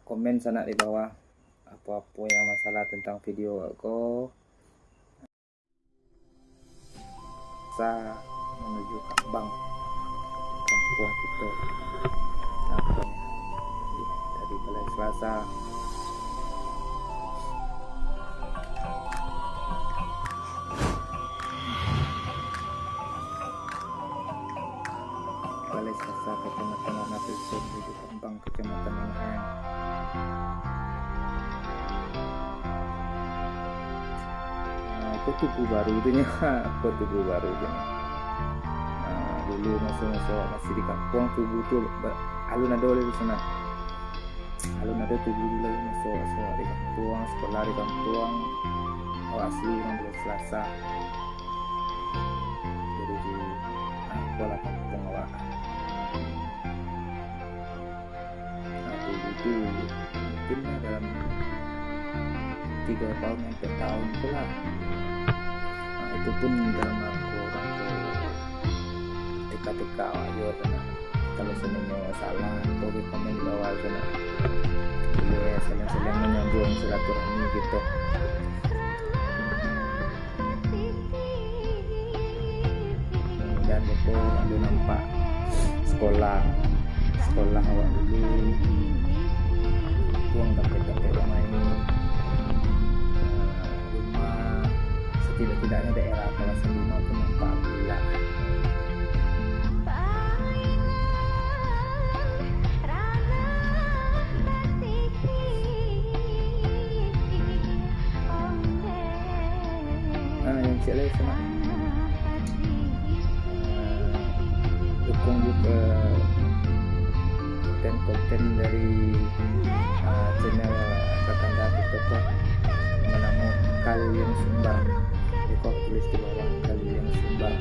komen sana di bawah apa-apa yang masalah tentang video aku. Saya menuju Kambang, kampung kita. Dari Balai Selasa. Balai Selasa, Kecamatan Arnapilso, menuju Kambang, Kecamatan Nenghang. Aku tubuh baru itu nya, aku tubuh baru itu. Dulu masih di kampung tubuh tu alun ada di sana. Alun ada tubuh dulu masuk di kampung, sekolah di kampung. Asli orang Balai Selasa. Jadi di sekolah kampung awak. Tubuh itu mungkin dalam 3 tahun sampai tahun pula. Itu pun dalam TK ayo sana. Kalau semuanya salah atau di komen di bawah sana, boleh saling menyambung silaturahmi gitu. Dan itu ada nampak sekolah awak dulu, buang dapat ramai rumah, setidak-tidaknya daerah kawasan rumah pun nampak alhamdulillah. Yang saya sama dukung juga konten dari channel Kakanda Toko menama Kalian Sumbang. Jika tulis di bawah Kalian Sumbang.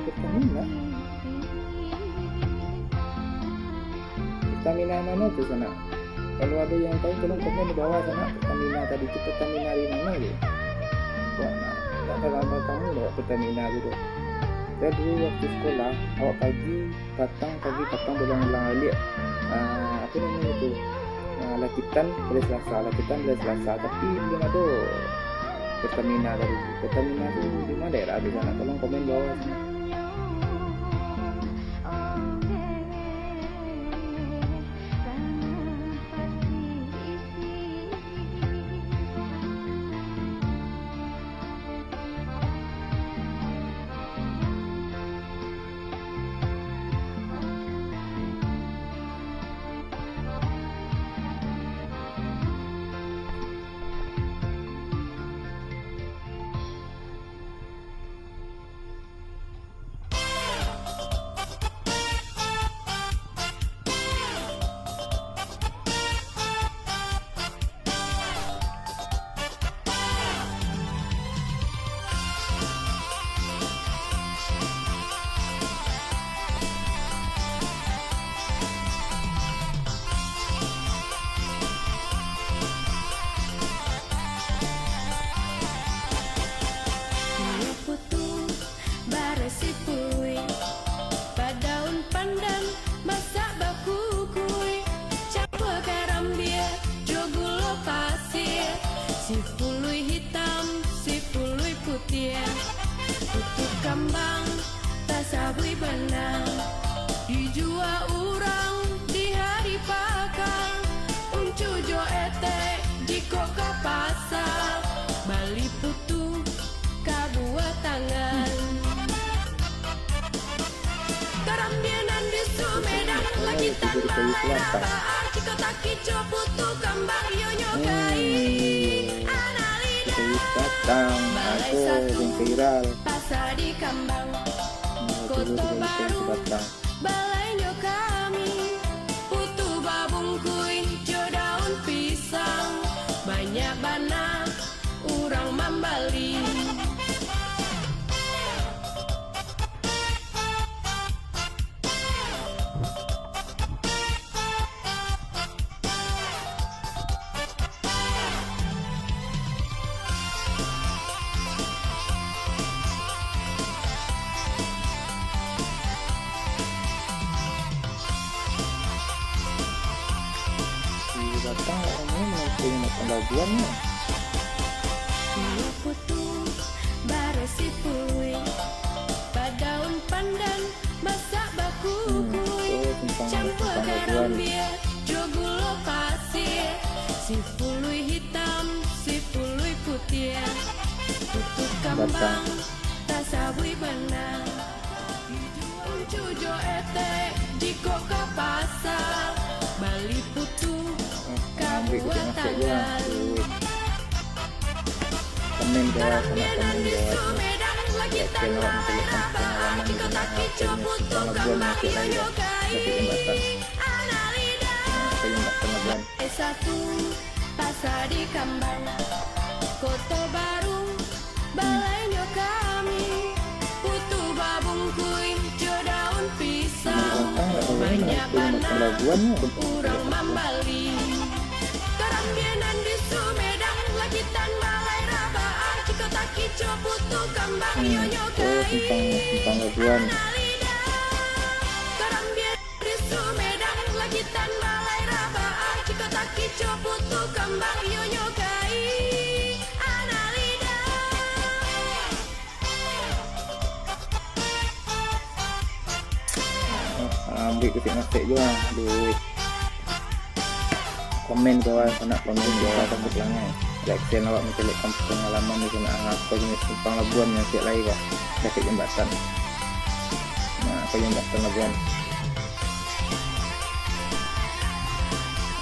Pertamina. Pertamina mana tuh sana? Kalau ada yang tahu tolong komen di bawah sana. Pertamina tadi itu Pertamina di mana gitu? Wah, nah, tak lama kamu lewat Pertamina gitu. Saya dulu waktu sekolah, awak pagi petang berulang-ulang balik. Apa namanya itu? Lakitan pada Selasa, tapi belum ada Pertamina tadi. Pertamina itu di mana daerah di sana? Tolong komen bawah sana. Si pului hitam, si pului putih, putu kambang, tak sabui benang, dijual orang di hari pakang, uncu jo ete, jiko ke pasar, bali putu, kabuat tangan. Kerambianan di Sumedang, lagi tanpa rabaan, jiko tak kico putu kambang, yoyo kai. Batang, aku viral. Pasar di Kambang, Kota Baru, balainya kami, putu babung kuih, jo daun pisang, banyak bana, urang mambali. Batang orangnya punya makan labuannya. Putu baresi pui, padaun pandan, masak baku kui, campur garam biar, jogulo pasir, si pului hitam, si pului putih, putu kambang, tak sabui benang, uncu jo ete, jiko ke pasar, bali putu. Kabuat tangan. Komen bawah sana, Kerambianan di Sumedang, lagi tanpa rabaan, jiko tak kico putu kambang, yoyo kai. Analida. S1 pasar di Kambang, Kota Baru, balainya kami, putu babung kuih, jo daun pisang, banyak bana, urang mambali. Kerambianan di Sumedang, lagi tanpa rabaan, jiko tak kico putu kambang, yoyo kai. Analida. Kerambianan di Sumedang, lagi tanpa rabaan, jiko tak kico putu kambang, yoyo kai. Analida. Ambil ketik ngasih juga duit. Komen bawah sana, komen bawah takut langnya. Like share awak mencari kampung pengalaman di sana. Aku jenis Simpang Labuan yang siap lagi kok. Dekat jembatan. Nah, aku jembatan Labuan.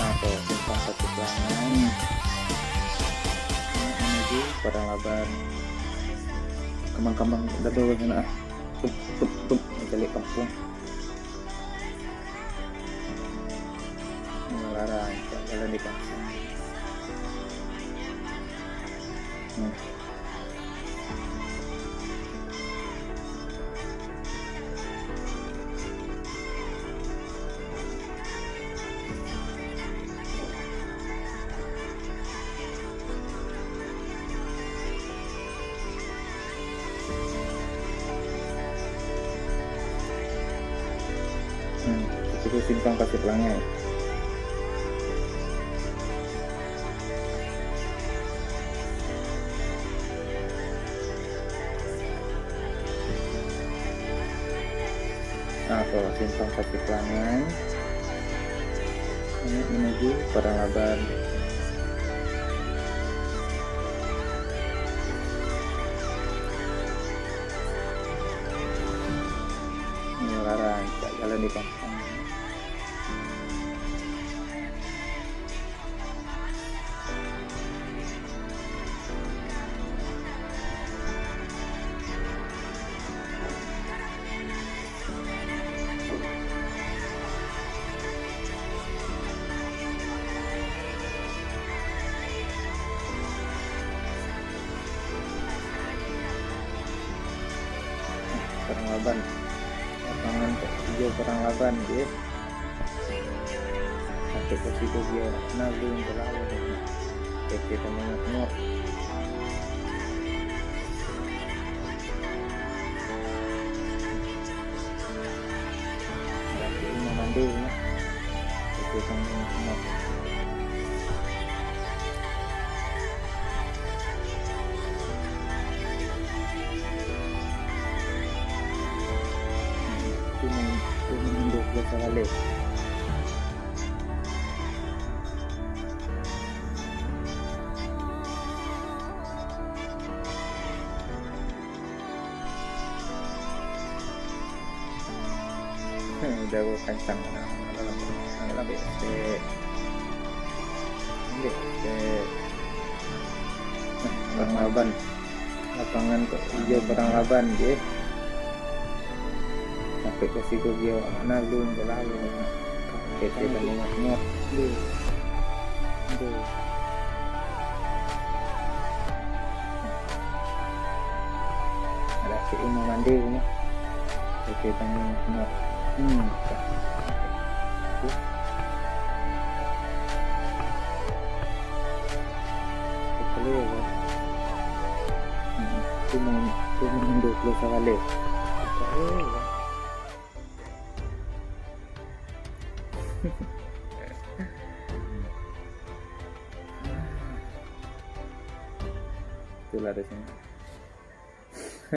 Nah, Simpang Satu Pelangan. Menuju Padang Laban. Kembang-kembang udah bawah sana. Tup mencari kampung. Melarang jalan di kampung. itu simpang Pasir Pelangi. Nah, kalau simpang Pasir Pelangi ini menuju Padang Laban. Ini larang jalan di kampung. Padang Laban, lapangan hijau Padang Laban ya. Sampai ke situ dia nabung berlalu kita menengok lagi mau mandi ya, kita menengok itu menunduk biasa kali. Udah gue kencang dalam BSD Padang Laban, lapangan hijau Padang Laban ya. Sampai ke situ dia nalung berlalu kita menengok dulu. Ada si mau mandi ya, kita menengok itu menunduk biasa kali. Itulah di sini.